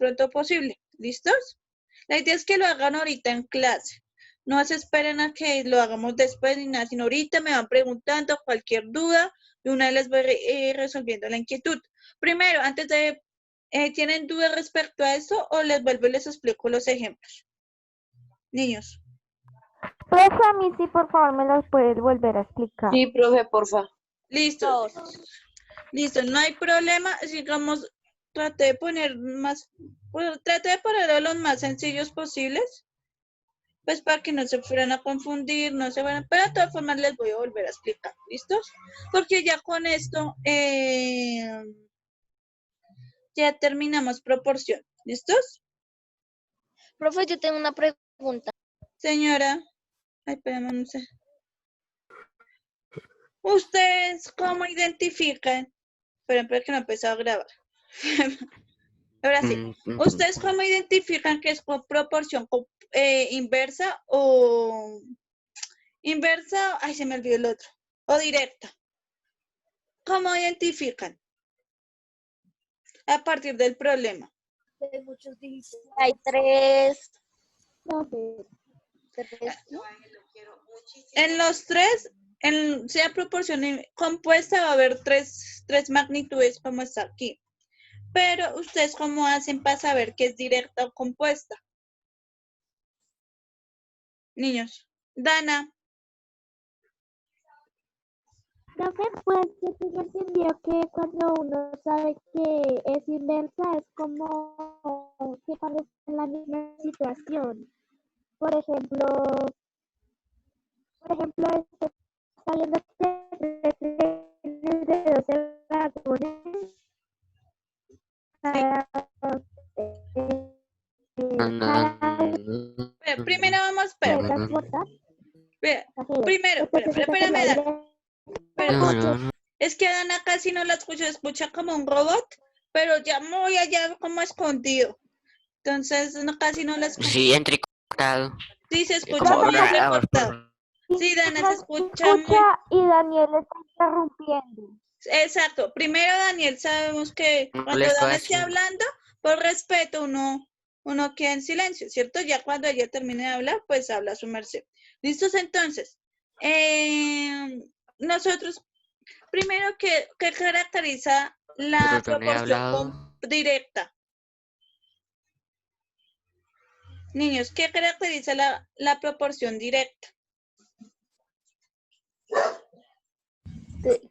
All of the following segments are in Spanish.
pronto posible. ¿Listos? La idea es que lo hagan ahorita en clase. No se esperen a que lo hagamos después ni nada, sino ahorita me van preguntando cualquier duda y una vez les voy resolviendo la inquietud. Primero, antes de, ¿tienen dudas respecto a esto o les vuelvo y les explico los ejemplos? Niños. Profe, a mí sí, por favor, me los puedes volver a explicar. Sí, profe, porfa. Listo. Listo, no hay problema. Sigamos, traté de poner más, bueno, traté de ponerlo los más sencillos posibles. Pues para que no se fueran a confundir, no se van a... Pero de todas formas les voy a volver a explicar, ¿listos? Porque ya con esto ya terminamos proporción, ¿listos? Profe, yo tengo una pregunta. Señora, ay, espérame, no sé. ¿Ustedes cómo identifican? Esperen, que no he empezado a grabar. Ahora sí. ¿Ustedes cómo identifican que es por proporción inversa o... Inversa, ay, se me olvidó el otro. O directa. ¿Cómo identifican? A partir del problema. Hay tres. En los tres, sea proporción compuesta, va a haber tres magnitudes como está aquí. Pero ustedes cómo hacen para saber que es directa o compuesta. Niños. Dana. Profe, pues yo tengo entendido que cuando uno sabe que es inversa es como que cuando está en la misma situación. Por ejemplo, está viendo que tres trenes de 12 vagones. Primero vamos, espera. Primero, espérame, Dana. Es que Dana casi no la escucha como un robot, pero ya muy allá como escondido. Entonces casi no la escucho. Sí, entrecortado. Sí, se escucha muy entrecortado. Sí, Dana, se escucha muy... Y Daniel está interrumpiendo. Exacto. Primero, Daniel, sabemos que cuando Dana esté hablando, por respeto, uno queda en silencio, ¿cierto? Ya cuando ella termine de hablar, pues habla su merced. ¿Listos entonces? Nosotros, primero, ¿qué caracteriza la proporción directa? Niños, ¿qué caracteriza la proporción directa?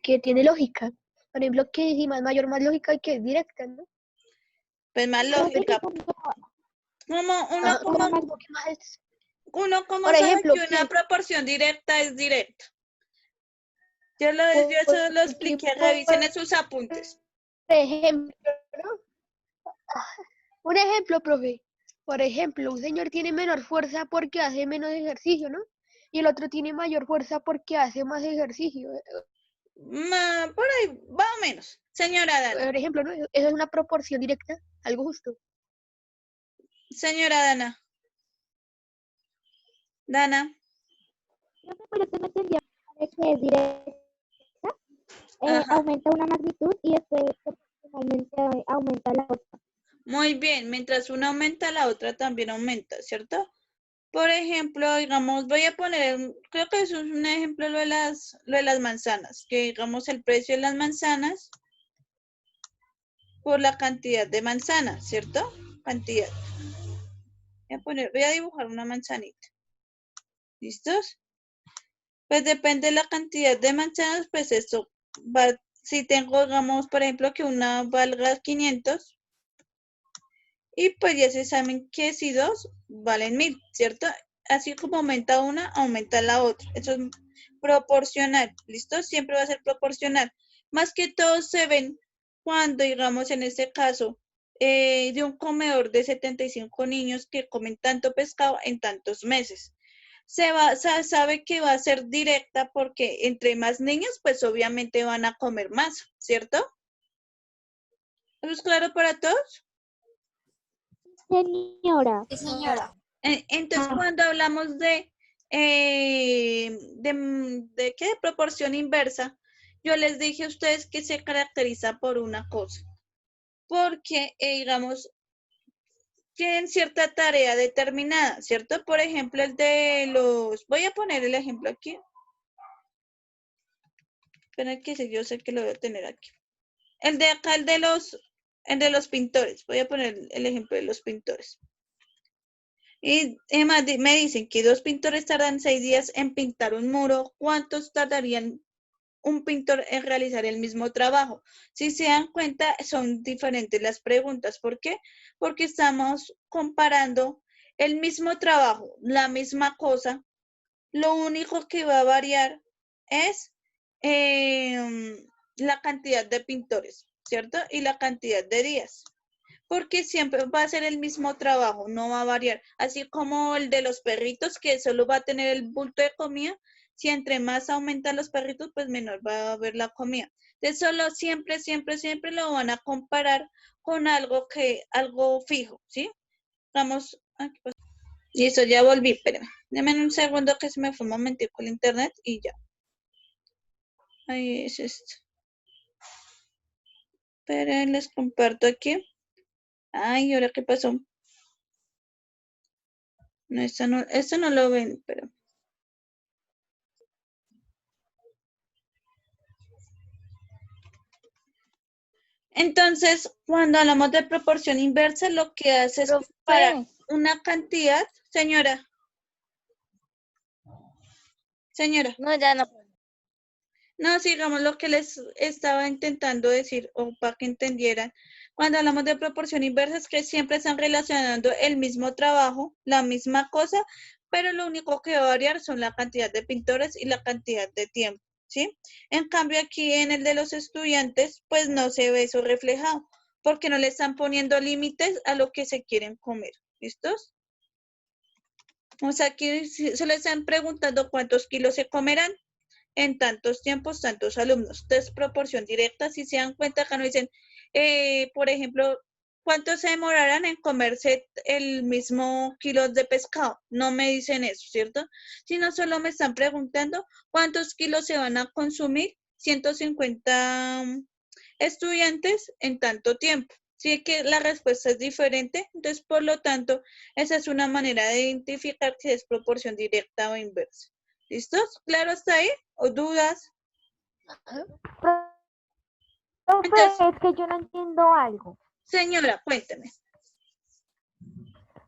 Que tiene lógica. Por ejemplo, que si más mayor, más lógica y que es directa, ¿no? Pues más lógica. Uno como por sabe ejemplo, que una proporción directa es directa. Yo eso lo expliqué, revisen sus apuntes. Por ejemplo, ¿no? Un ejemplo, profe. Por ejemplo, un señor tiene menor fuerza porque hace menos ejercicio, ¿no? Y el otro tiene mayor fuerza porque hace más ejercicio. Por ahí, más o menos. Señora Dana. Por ejemplo, ¿no? Eso es una proporción directa, algo justo. Señora Dana. Dana. Yo tengo entendido que es directa, aumenta una magnitud y después proporcionalmente aumenta la otra. Muy bien, mientras una aumenta, la otra también aumenta, ¿cierto? Por ejemplo, digamos, voy a poner, creo que eso es un ejemplo lo de las manzanas, que digamos el precio de las manzanas por la cantidad de manzanas, ¿cierto? Cantidad. Voy a dibujar una manzanita. ¿Listos? Pues depende de la cantidad de manzanas, pues esto va, si tengo, digamos, por ejemplo, que una valga 500, y pues ya se saben que si dos valen 1000, ¿cierto? Así como aumenta una, aumenta la otra. Eso es proporcional, ¿listo? Siempre va a ser proporcional. Más que todo se ven cuando, digamos, en este caso, de un comedor de 75 niños que comen tanto pescado en tantos meses. Sabe que va a ser directa porque entre más niños, pues obviamente van a comer más, ¿cierto? ¿Eso es claro para todos? Señora. Sí, señora. Entonces, cuando hablamos de ¿qué? De proporción inversa, yo les dije a ustedes que se caracteriza por una cosa. Porque, digamos, tienen cierta tarea determinada, ¿cierto? Por ejemplo, el de los, voy a poner el ejemplo aquí. Espera que yo sé que lo voy a tener aquí. El de acá, el de los pintores. Voy a poner el ejemplo de los pintores. Y además me dicen que 2 pintores tardan 6 días en pintar un muro. ¿Cuántos tardarían un pintor en realizar el mismo trabajo? Si se dan cuenta, son diferentes las preguntas. ¿Por qué? Porque estamos comparando el mismo trabajo, la misma cosa. Lo único que va a variar es la cantidad de pintores, ¿cierto? Y la cantidad de días. Porque siempre va a ser el mismo trabajo, no va a variar. Así como el de los perritos, que solo va a tener el bulto de comida. Si entre más aumentan los perritos, pues menor va a haber la comida. Entonces, solo siempre, siempre, siempre lo van a comparar con algo fijo, ¿sí? Vamos, aquí pasa. Listo, ya volví, espérame. Deme un segundo que se me fue un momentico el internet y ya. Ahí es esto. Esperen, les comparto aquí. Ay, ¿ahora qué pasó? No, esto no lo ven, pero. Entonces, cuando hablamos de proporción inversa, lo que hace es comparar una cantidad. Señora. No, ya no. No, sigamos lo que les estaba intentando decir, o para que entendieran. Cuando hablamos de proporción inversa es que siempre están relacionando el mismo trabajo, la misma cosa, pero lo único que va a variar son la cantidad de pintores y la cantidad de tiempo, ¿sí? En cambio, aquí en el de los estudiantes, pues no se ve eso reflejado, porque no le están poniendo límites a lo que se quieren comer. ¿Listos? O sea, aquí se le están preguntando cuántos kilos se comerán en tantos tiempos, tantos alumnos. Entonces, proporción directa, si se dan cuenta, acá no dicen, por ejemplo, ¿cuántos se demorarán en comerse el mismo kilo de pescado? No me dicen eso, ¿cierto? Sino solo me están preguntando cuántos kilos se van a consumir 150 estudiantes en tanto tiempo. Sí que la respuesta es diferente, entonces, por lo tanto, esa es una manera de identificar si es proporción directa o inversa. ¿Listos? ¿Claro hasta ahí? ¿O dudas? Profe, Entonces, es que yo no entiendo algo. señora, cuénteme.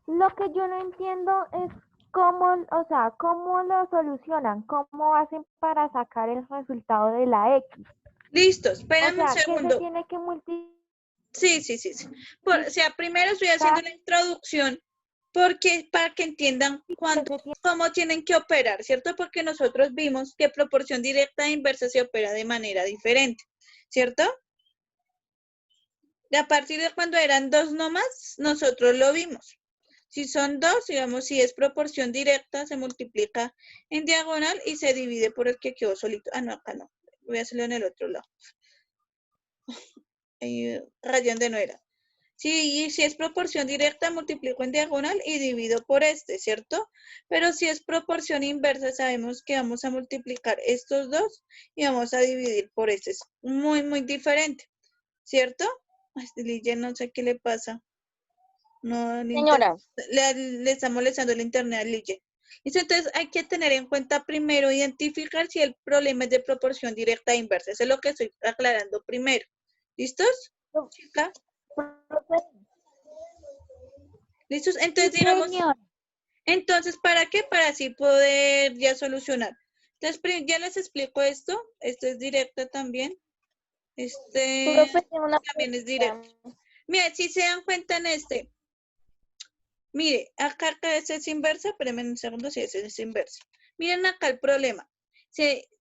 Lo que yo no entiendo es cómo, o sea, cómo lo solucionan, cómo hacen para sacar el resultado de la X. Listo, O espérame un sea, que se segundo. tiene que multiplicar. Sí. O sea, primero estoy haciendo la introducción porque para que entiendan cómo tienen que operar, ¿cierto? Porque nosotros vimos que proporción directa e inversa se opera de manera diferente, ¿cierto? Y a partir de cuando eran 2 nomás, nosotros lo vimos. Si son 2, digamos, si es proporción directa, se multiplica en diagonal y se divide por el que quedó solito. Ah, no, acá no. Voy a hacerlo en el otro lado. Rayón de no era. Sí, y si es proporción directa, multiplico en diagonal y divido por este, ¿cierto? Pero si es proporción inversa, sabemos que vamos a multiplicar estos dos y vamos a dividir por este. Es muy, muy diferente, ¿cierto? Este Lille, no sé qué le pasa. No, Señora. le está molestando el internet a Lille. Entonces hay que tener en cuenta primero identificar si el problema es de proporción directa e inversa. Eso es lo que estoy aclarando primero. ¿Listos, chica? ¿Listos? Entonces, digamos, entonces, ¿para qué? Para así poder ya solucionar. Entonces, ya les explico esto. Esto es directo también. También es directo. Mira, si se dan cuenta en este. Mire, acá ese es inversa. Espérenme un segundo si ese es inversa. Miren acá el problema.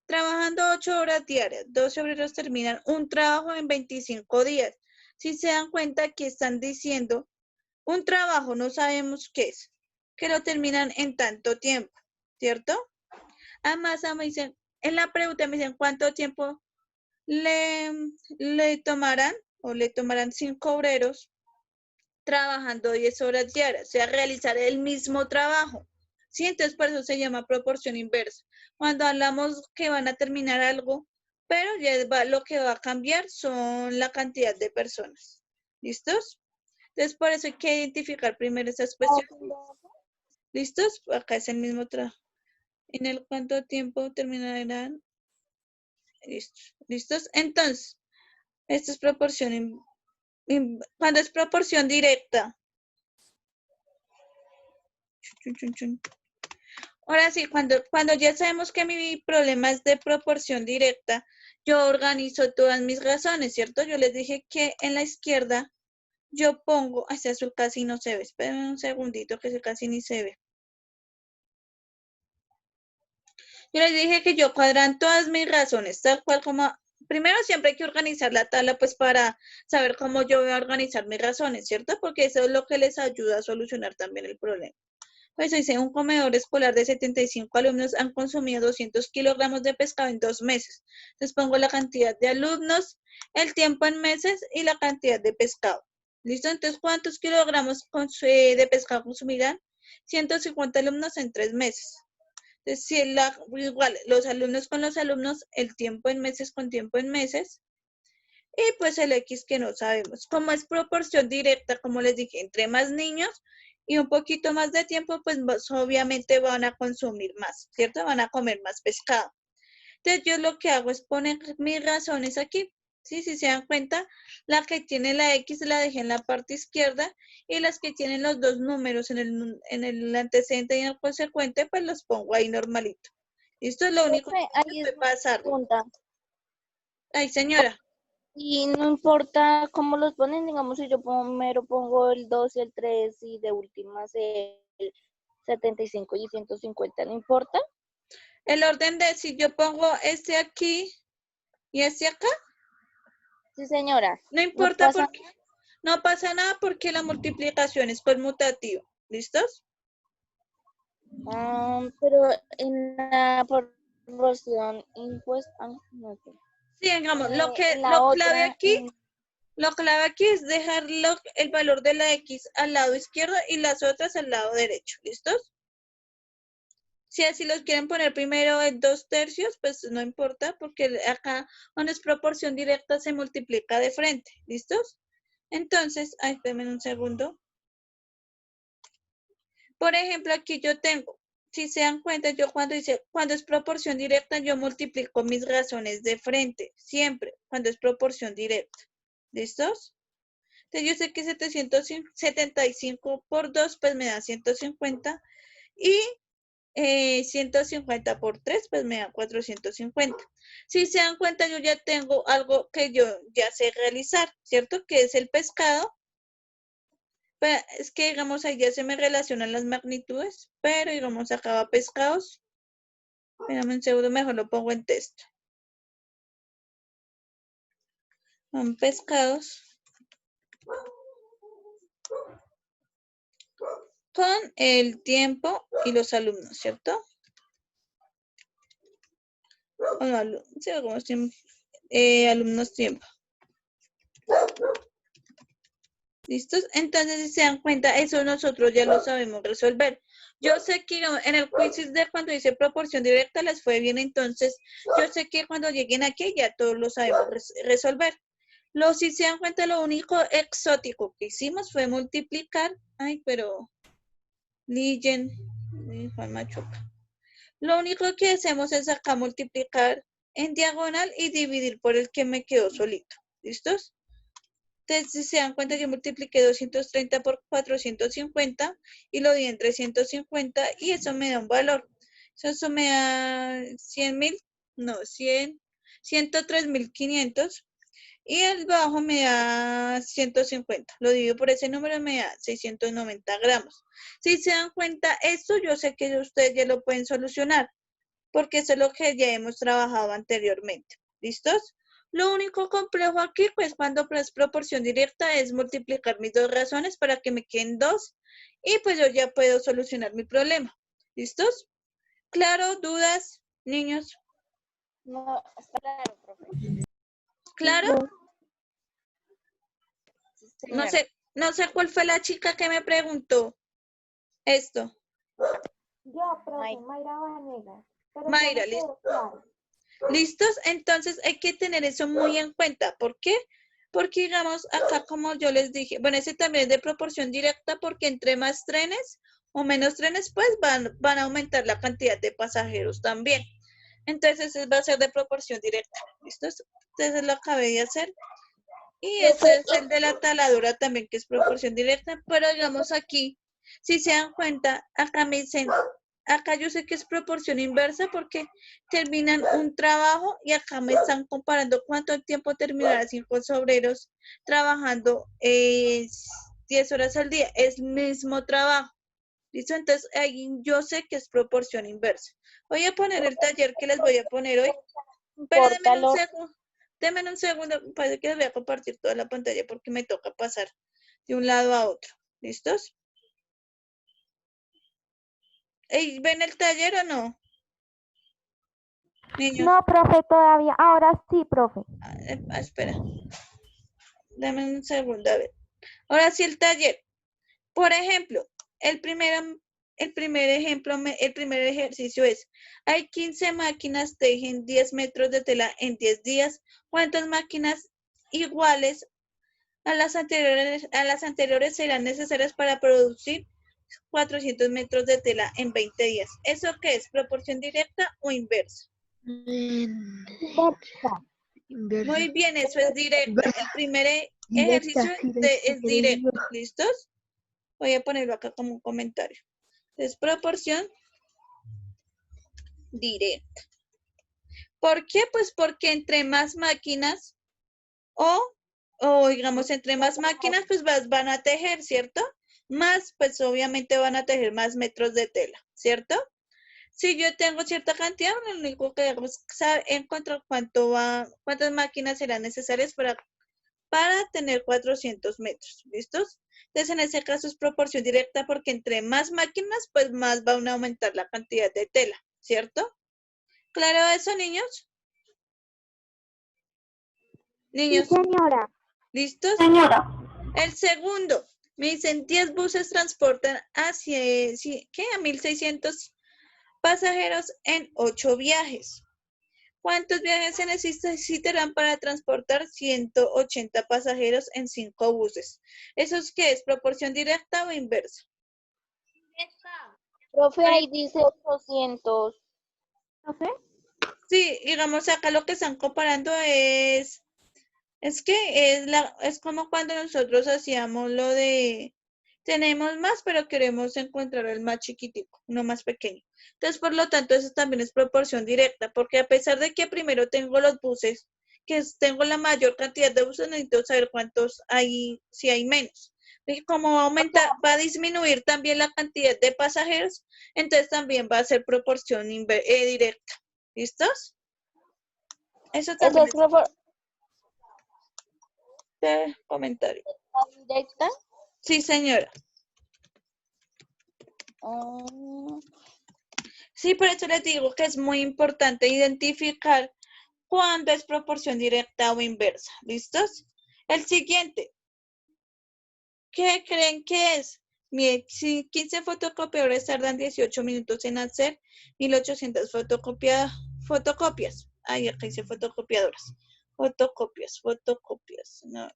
Trabajando 8 horas diarias, 12 obreros terminan un trabajo en 25 días. Si se dan cuenta, aquí están diciendo un trabajo, no sabemos qué es, que lo terminan en tanto tiempo, ¿cierto? Además, me dicen, en la pregunta me dicen cuánto tiempo le tomarán o le tomarán 5 obreros trabajando 10 horas diarias, o sea, realizar el mismo trabajo. Sí, entonces por eso se llama proporción inversa. Cuando hablamos que van a terminar algo, pero ya lo que va a cambiar son la cantidad de personas. ¿Listos? Entonces, por eso hay que identificar primero esa expresión. ¿Listos? Acá es el mismo trabajo. ¿En el cuánto tiempo terminarán? ¿Listos? Entonces, esta es proporción. Cuando es proporción directa. Chun, chun, chun. Ahora sí, cuando ya sabemos que mi problema es de proporción directa, yo organizo todas mis razones, ¿cierto? Yo les dije que en la izquierda yo pongo, ese azul casi no se ve, espérenme un segundito que ese casi ni se ve. Yo les dije que yo cuadran todas mis razones, tal cual como, primero siempre hay que organizar la tabla pues para saber cómo yo voy a organizar mis razones, ¿cierto? Porque eso es lo que les ayuda a solucionar también el problema. Pues dice, un comedor escolar de 75 alumnos han consumido 200 kilogramos de pescado en 2 meses. Entonces pongo la cantidad de alumnos, el tiempo en meses y la cantidad de pescado. ¿Listo? Entonces, ¿cuántos kilogramos de pescado consumirán? 150 alumnos en 3 meses. Entonces, si igual, los alumnos con los alumnos, el tiempo en meses con tiempo en meses, y pues el X que no sabemos. Como es proporción directa, como les dije, entre más niños y un poquito más de tiempo, pues obviamente van a consumir más, ¿cierto? Van a comer más pescado. Entonces yo lo que hago es poner mis razones aquí. ¿Sí? Si se dan cuenta, la que tiene la X la dejé en la parte izquierda y las que tienen los dos números en el antecedente y en el consecuente, pues los pongo ahí normalito. Esto es lo único que Ahí es puede pasar. pregunta. Ay, señora. Y no importa cómo los ponen, digamos, si yo primero pongo el 2 y el 3 y de últimas el 75 y 150, ¿no importa? El orden de si yo pongo este aquí y este acá, Sí, señora. no No importa pasa porque no pasa nada porque la multiplicación es conmutativa. ¿Listos? pero en la proporción impuesta, no sé. Sí, digamos, En la otra, lo clave aquí es dejar el valor de la X al lado izquierdo y las otras al lado derecho. ¿Listos? Si así los quieren poner primero en 2/3, pues no importa porque acá cuando es proporción directa se multiplica de frente. ¿Listos? Entonces, ay, espérenme un segundo. Por ejemplo, aquí yo tengo, si se dan cuenta, yo cuando es proporción directa, yo multiplico mis razones de frente, siempre, cuando es proporción directa. ¿Listos? Entonces yo sé que 775 por 2, pues me da 150 y 150 por 3, pues me da 450. Si se dan cuenta, yo ya tengo algo que yo ya sé realizar, ¿cierto? Que es el pescado. Pero es que, digamos, ahí ya se me relacionan las magnitudes, pero, digamos, acá va pescados. Espérame un segundo, mejor lo pongo en texto. Son pescados con el tiempo y los alumnos, ¿cierto? O no, sí, algunos tiempo, alumnos tiempo. ¿Listos? Entonces, si se dan cuenta, eso nosotros ya lo sabemos resolver. Yo sé que en el quiz de cuando dice proporción directa les fue bien, entonces yo sé que cuando lleguen aquí ya todos lo sabemos resolver. Si se dan cuenta, lo único exótico que hicimos fue multiplicar. Ay, pero Ligen, Juan Machuca. Lo único que hacemos es acá multiplicar en diagonal y dividir por el que me quedó solito. ¿Listos? Entonces, si se dan cuenta, yo multipliqué 230 por 450 y lo di entre 150 y eso me da un valor. Eso me da 100.000, no, 103.500 y el bajo me da 150. Lo divido por ese número, me da 690 gramos. Si se dan cuenta, esto yo sé que ustedes ya lo pueden solucionar porque eso es lo que ya hemos trabajado anteriormente. ¿Listos? Lo único complejo aquí, pues cuando es proporción directa, es multiplicar mis dos razones para que me queden 2 y pues yo ya puedo solucionar mi problema. ¿Listos? ¿Claro? ¿Dudas, niños? no, está claro, profe. ¿Claro? Sí, señora. No sé cuál fue la chica que me preguntó esto. Yo, profe, Mayra Vanegas. Pero ya Mayra, me quedó claro. ¿listos? Entonces hay que tener eso muy en cuenta. ¿Por qué? Porque digamos acá como yo les dije, bueno, ese también es de proporción directa porque entre más trenes o menos trenes pues van a aumentar la cantidad de pasajeros también. Entonces ese va a ser de proporción directa. ¿Listo? Entonces lo acabé de hacer. Y ese es el de la taladura también que es proporción directa, pero digamos aquí, si se dan cuenta, acá me dicen, acá yo sé que es proporción inversa porque terminan un trabajo y acá me están comparando cuánto tiempo terminará 5 obreros trabajando 10 horas al día. Es mismo trabajo. ¿Listo? Entonces ahí yo sé que es proporción inversa. Voy a poner el taller que les voy a poner hoy, pero denme un segundo, parece que les voy a compartir toda la pantalla porque me toca pasar de un lado a otro. ¿Listos? Ey, ¿ven el taller o no? Niños, No, profe, todavía. Ahora sí, profe. espera, dame un segundo, a ver. Ahora sí el taller. Por ejemplo, el primer ejemplo, el primer ejercicio es, hay 15 máquinas, tejen 10 metros de tela en 10 días. ¿Cuántas máquinas iguales a las anteriores serán necesarias para producir 400 metros de tela en 20 días? ¿Eso qué es? ¿Proporción directa o inversa? Muy bien, eso es directa. El primer ejercicio es directo. ¿Listos? Voy a ponerlo acá como un comentario. Es proporción directa. ¿Por qué? Pues porque entre más máquinas o digamos entre más máquinas pues van a tejer, ¿cierto? Más pues obviamente van a tejer más metros de tela, ¿cierto? Si yo tengo cierta cantidad, lo único que debemos es encontrar cuántas máquinas serán necesarias para tener 400 metros, ¿listos? Entonces, en ese caso es proporción directa porque entre más máquinas, pues más van a aumentar la cantidad de tela, ¿cierto? ¿Claro eso, niños? Niños, Sí, señora. ¿listos? El segundo, me dicen 10 buses transportan hacia, ¿qué? A 1.600 pasajeros en 8 viajes. ¿Cuántos viajes se necesitarán para transportar 180 pasajeros en 5 buses? ¿Eso es qué es? ¿Proporción directa o inversa? Profe, ahí dice 800. ¿Profe? Sí, digamos acá lo que están comparando es que es como cuando nosotros hacíamos lo de, tenemos más, pero queremos encontrar el más chiquitico, uno más pequeño. Entonces, por lo tanto, eso también es proporción directa, porque a pesar de que primero tengo los buses, tengo la mayor cantidad de buses, necesito saber cuántos hay, si hay menos. Y como va a aumentar, va a disminuir también la cantidad de pasajeros, entonces también va a ser proporción directa. ¿Listos? Eso ¿Esa también es es proporción comentario. directa? Sí, señora. Mm, Sí, por eso les digo que es muy importante identificar cuándo es proporción directa o inversa. ¿Listos? El siguiente. ¿Qué creen que es? Mire, si 15 fotocopiadores tardan 18 minutos en hacer 1.800 fotocopias. Ay, acá dice fotocopiadoras. Fotocopias. No.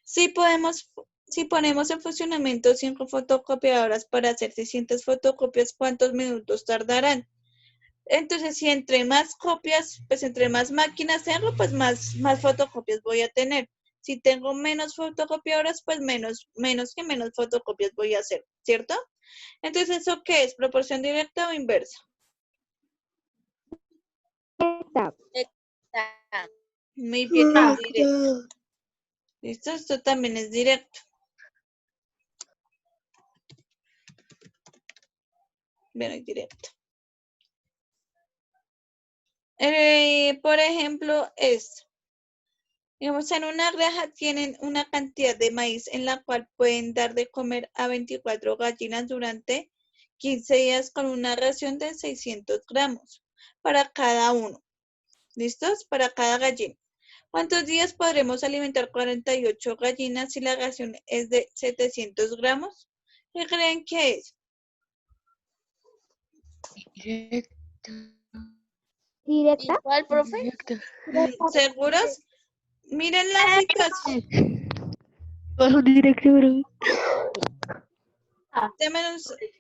Si ponemos en funcionamiento 5 fotocopiadoras para hacer 600 fotocopias, ¿cuántos minutos tardarán? Entonces, si entre más copias, pues entre más máquinas tengo, pues más fotocopias voy a tener. Si tengo menos fotocopiadoras, pues menos fotocopias voy a hacer, ¿cierto? Entonces, ¿eso qué es? ¿Proporción directa o inversa? Esta. directa. Muy bien, es directo. ¿Listo? Esto también es directo. Bien, es directo. Por ejemplo, esto. Digamos, en una granja tienen una cantidad de maíz en la cual pueden dar de comer a 24 gallinas durante 15 días con una ración de 600 gramos para cada uno. ¿Listos? Para cada gallina. ¿Cuántos días podremos alimentar 48 gallinas si la ración es de 700 gramos? ¿Qué creen que es? Directa. ¿Directa? ¿Cuál, profe? Directa. ¿Seguros? Miren la situación. Paso directo, bro.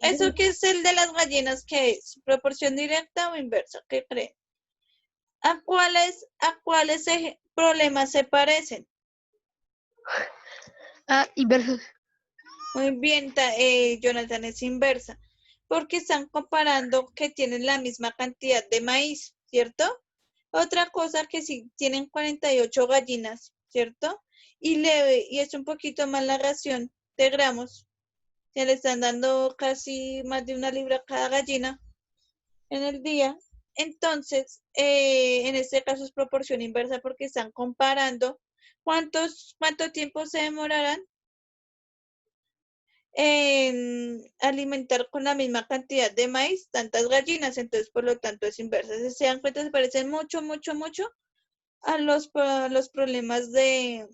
¿Eso que es el de las gallinas? ¿Qué es? ¿Proporción directa o inversa? ¿Qué creen? ¿A cuáles problemas se parecen? Inversos. Muy bien, Jonathan, es inversa, porque están comparando que tienen la misma cantidad de maíz, ¿cierto? Otra cosa que si tienen 48 gallinas, ¿cierto? Y es un poquito más la ración de gramos, se le están dando casi más de 1 libra a cada gallina en el día. Entonces, en este caso es proporción inversa porque están comparando cuánto tiempo se demorarán en alimentar con la misma cantidad de maíz tantas gallinas, entonces por lo tanto es inversa. Si se dan cuenta, se parecen mucho a los problemas de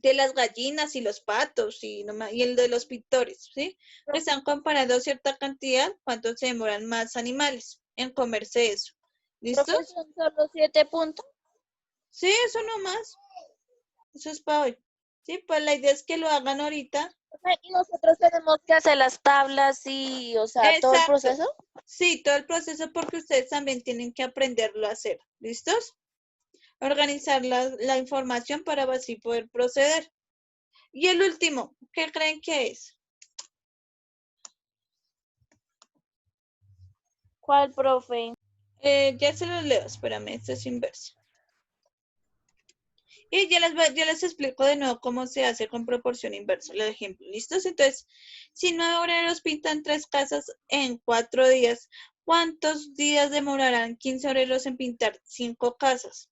las gallinas y los patos y el de los pintores, ¿sí? Están comparando cierta cantidad, cuánto se demoran más animales en comerse eso. ¿Listos? Profe, son solo 7 puntos. Sí, eso nomás. Eso es para hoy. Sí, pues la idea es que lo hagan ahorita. Y nosotros tenemos que hacer las tablas y, o sea, todo el Exacto. proceso. Sí, todo el proceso porque ustedes también tienen que aprenderlo a hacer. ¿Listos? Organizar la información para así poder proceder. Y el último, ¿qué creen que es? ¿Cuál, profe? Ya se los leo, espérame, esto es inverso. Y ya les explico de nuevo cómo se hace con proporción inversa, el ejemplo. ¿Listos? Entonces, si 9 obreros pintan 3 casas en 4 días, ¿cuántos días demorarán 15 obreros en pintar 5 casas?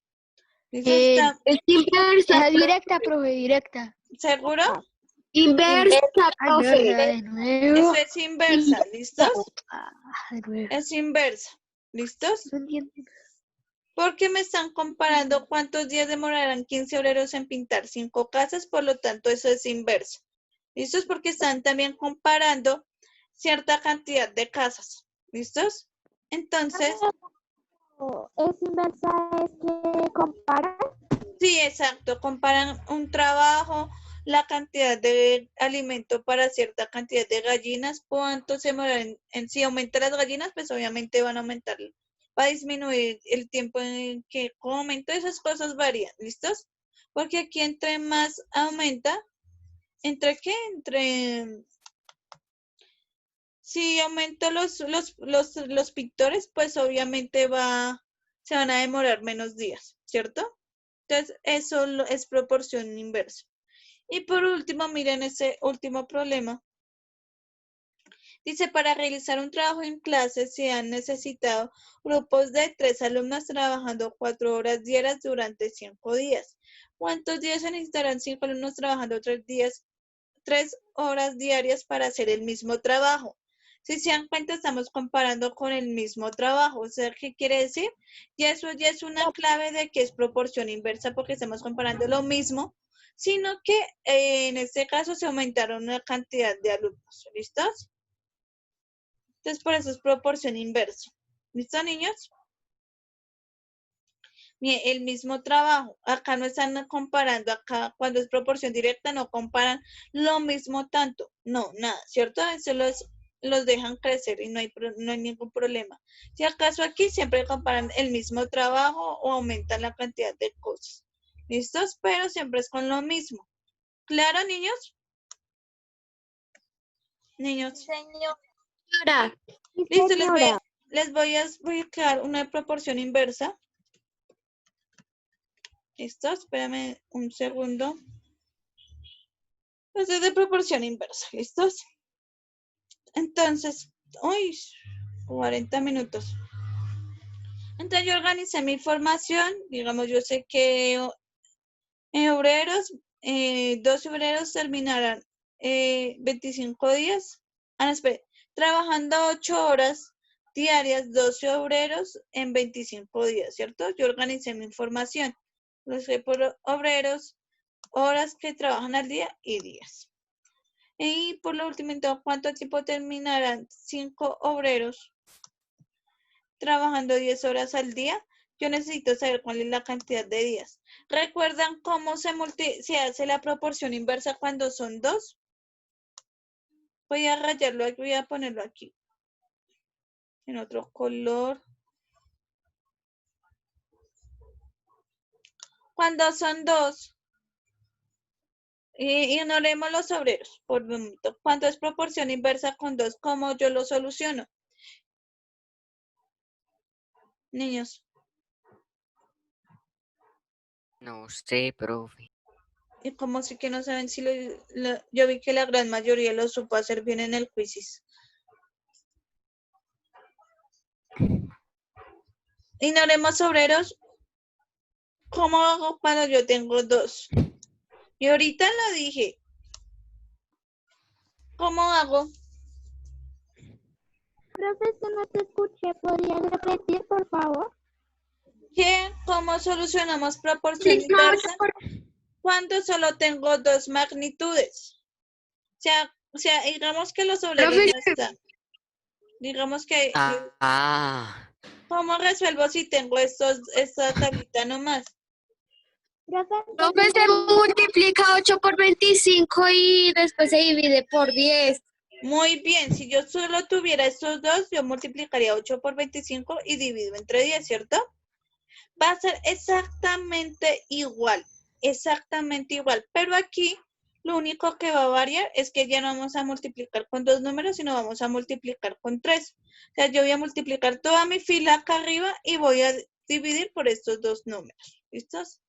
¿Listo? ¿Está Es inversa. Directa, profe, directa. seguro? Inversa, profe. Inversa, de nuevo. Eso es inversa, ¿listos? De nuevo. Es inversa, ¿listos? No entiendo. Porque me están comparando cuántos días demorarán 15 obreros en pintar 5 casas, por lo tanto eso es inversa. ¿Listos? Porque están también comparando cierta cantidad de casas. ¿Listos? Entonces, Es inversa, es que compara. sí, exacto, comparan un trabajo, la cantidad de alimento para cierta cantidad de gallinas, cuánto se demoran si aumenta las gallinas, pues obviamente van a aumentar, va a disminuir el tiempo en que como aumenta, esas cosas varían, ¿listos? Porque aquí entre más aumenta, ¿entre qué? Si aumento los pintores, pues obviamente se van a demorar menos días, ¿cierto? Entonces, eso es proporción inversa. Y por último, miren ese último problema. Dice, para realizar un trabajo en clase se han necesitado grupos de 3 alumnos trabajando 4 horas diarias durante 5 días. ¿Cuántos días se necesitarán 5 alumnos trabajando 3 horas diarias para hacer el mismo trabajo? Si se dan cuenta, estamos comparando con el mismo trabajo. O sea, ¿qué quiere decir? Y eso ya es una clave de que es proporción inversa porque estamos comparando lo mismo, sino que en este caso se aumentaron la cantidad de alumnos. ¿Listos? Entonces, por eso es proporción inversa. ¿Listo, niños? Bien, el mismo trabajo. Acá no están comparando, acá cuando es proporción directa no comparan lo mismo tanto. No, nada, ¿cierto? Eso los dejan crecer y no hay ningún problema. Si acaso aquí siempre comparan el mismo trabajo o aumentan la cantidad de cosas. ¿Listos? Pero siempre es con lo mismo. ¿Claro, niños? Niños. Señor. Sí, Listo, señora. voy a crear una proporción inversa. ¿Listo? Espérame un segundo. Esto es de proporción inversa. ¿Listos? Entonces, uy, 40 minutos. Entonces yo organicé mi información. Digamos, yo sé que obreros, 12 obreros terminarán 25 días. Espera, trabajando 8 horas diarias, 12 obreros en 25 días, ¿cierto? Yo organicé mi información. Lo sé por obreros, horas que trabajan al día y días. Y por lo último, entonces, ¿cuánto tiempo terminarán 5 obreros trabajando 10 horas al día, yo necesito saber cuál es la cantidad de días. ¿Recuerdan cómo se hace la proporción inversa cuando son 2? Voy a rayarlo aquí, voy a ponerlo aquí. En otro color. Cuando son 2, ignoremos los obreros por un momento. Cuando es proporción inversa con 2, ¿cómo yo lo soluciono? Niños. No sé, profe. Y como sí que no saben si yo vi que la gran mayoría lo supo hacer bien en el quizzes. Ignoremos obreros. ¿Cómo hago cuando yo tengo 2? Y ahorita lo dije. ¿Cómo hago? Profesor, no te escuché. ¿Podrías repetir, por favor? ¿Cómo solucionamos proporción inversa cuando solo tengo 2 magnitudes? O sea, digamos que los obreros no están. Digamos que, ¿cómo resuelvo si tengo esta tablita nomás? Profe, se multiplica 8 por 25 y después se divide por 10. Muy bien, si yo solo tuviera estos dos, yo multiplicaría 8 por 25 y divido entre 10, ¿cierto? Va a ser exactamente igual, pero aquí lo único que va a variar es que ya no vamos a multiplicar con 2 números, sino vamos a multiplicar con 3. O sea, yo voy a multiplicar toda mi fila acá arriba y voy a dividir por estos 2 números, ¿listos?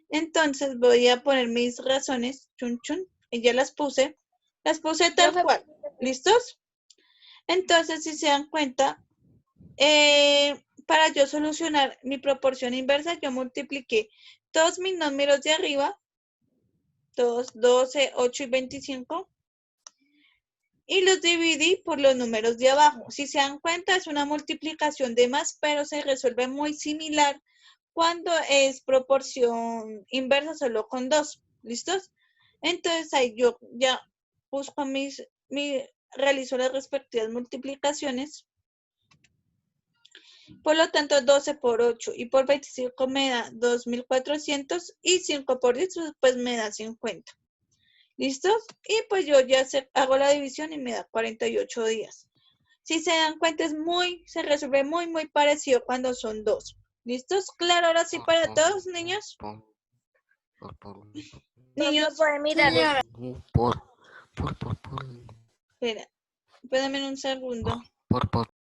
Entonces voy a poner mis razones, chun chun, y ya las puse tal cual, ¿listos? Entonces, si se dan cuenta, para yo solucionar mi proporción inversa, yo multipliqué todos mis números de arriba, todos 12, 8 y 25, y los dividí por los números de abajo. Si se dan cuenta, es una multiplicación de más, pero se resuelve muy similar cuando es proporción inversa solo con 2, ¿listos? Entonces, ahí yo ya busco realizo las respectivas multiplicaciones. Por lo tanto, 12 por 8 y por 25 me da 2.400 y 5 por 10 pues me da 50. ¿Listos? Y pues yo ya hago la división y me da 48 días. Si se dan cuenta, se resuelve muy parecido cuando son 2. ¿Listos? Claro, ahora sí para todos, niños. Niños. Puede mirar. Por. Espera, espérame un segundo. Por.